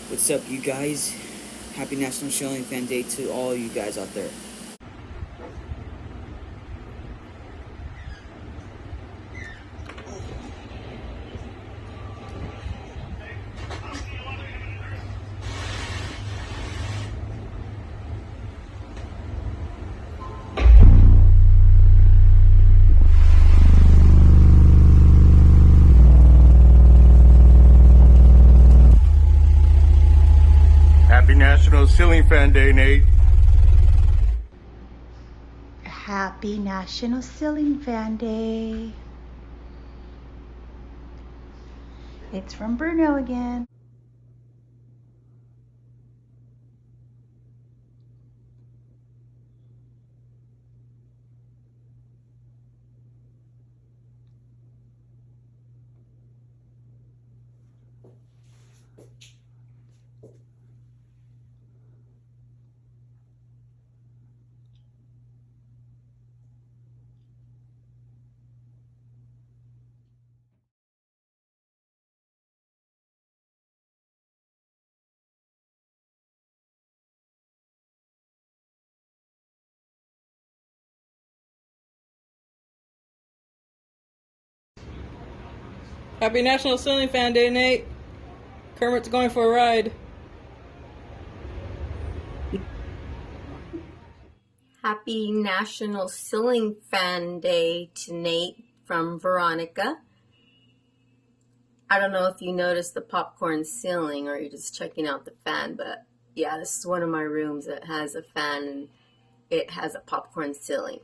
What's up, you guys? Happy National Ceiling Fan Day to all you guys out there. Happy National Ceiling Fan Day, Nate. Happy National Ceiling Fan Day. It's from Bruno again. Happy National Ceiling Fan Day, Nate. Kermit's going for a ride. Happy National Ceiling Fan Day to Nate from Veronica. I don't know if you noticed the popcorn ceiling or you're just checking out the fan, but yeah, this is one of my rooms that has a fan and it has a popcorn ceiling.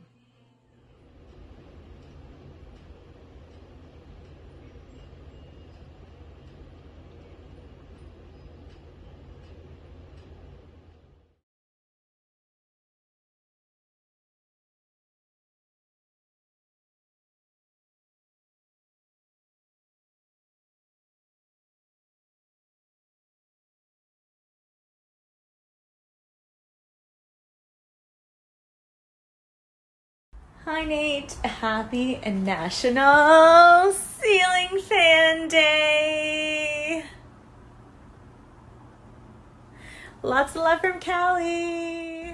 Hi Nate, happy National Ceiling Fan Day! Lots of love from Callie!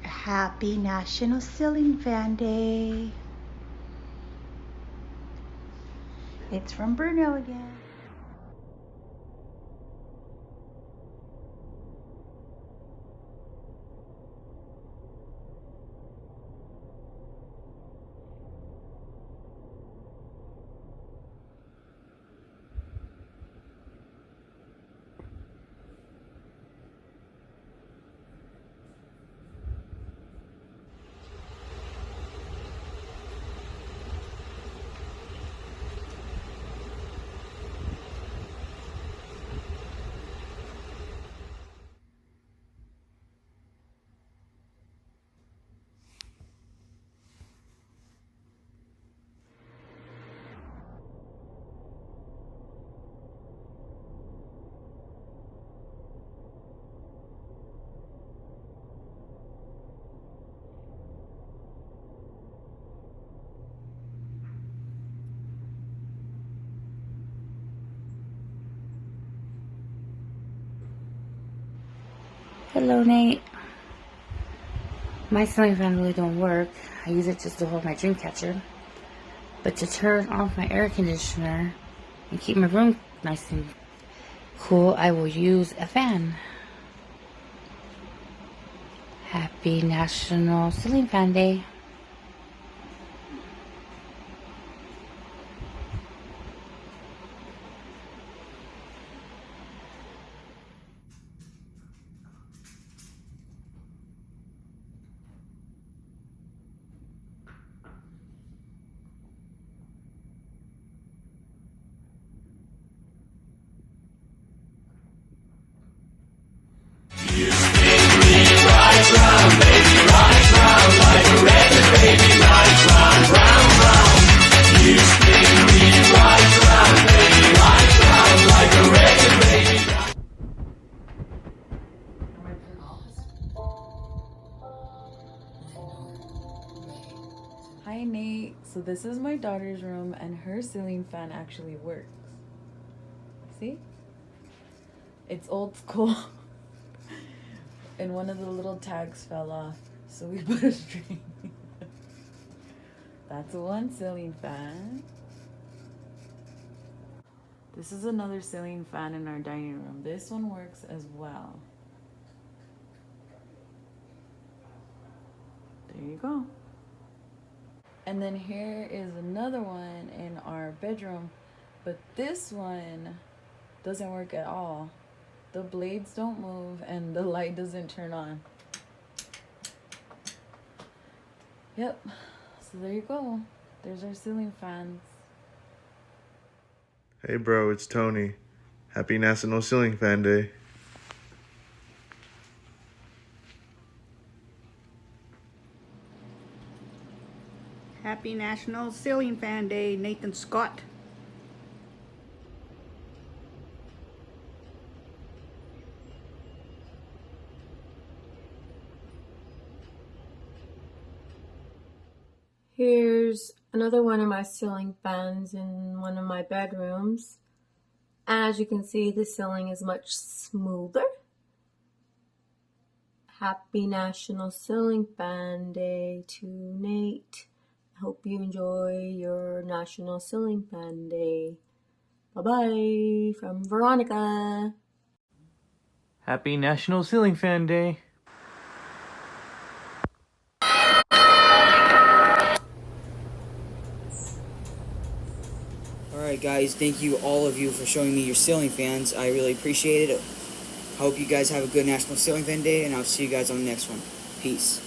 Happy National Ceiling Fan Day. It's from Bruno again. Hello, Nate. My ceiling fan really don't work. I use it just to hold my dream catcher. But to turn off my air conditioner and keep my room nice and cool, I will use a fan. Happy National Ceiling Fan Day. Hi Nate, so this is my daughter's room and her ceiling fan actually works. See? It's old school. And one of the little tags fell off, so we put a string. That's one ceiling fan. This is another ceiling fan in our dining room. This one works as well. There you go. And then here is another one in our bedroom, but this one doesn't work at all. The blades don't move and the light doesn't turn on. Yep, so there you go. There's our ceiling fans. Hey bro, it's Tony. Happy National Ceiling Fan Day. Happy National Ceiling Fan Day, Nathan Scott. Here's another one of my ceiling fans in one of my bedrooms. As you can see, the ceiling is much smoother. Happy National Ceiling Fan Day to Nate. I hope you enjoy your National Ceiling Fan Day. Bye-bye from Veronica. Happy National Ceiling Fan Day. Alright guys, thank you all of you for showing me your ceiling fans. I really appreciate it. I hope you guys have a good National Ceiling Fan Day, and I'll see you guys on the next one. Peace.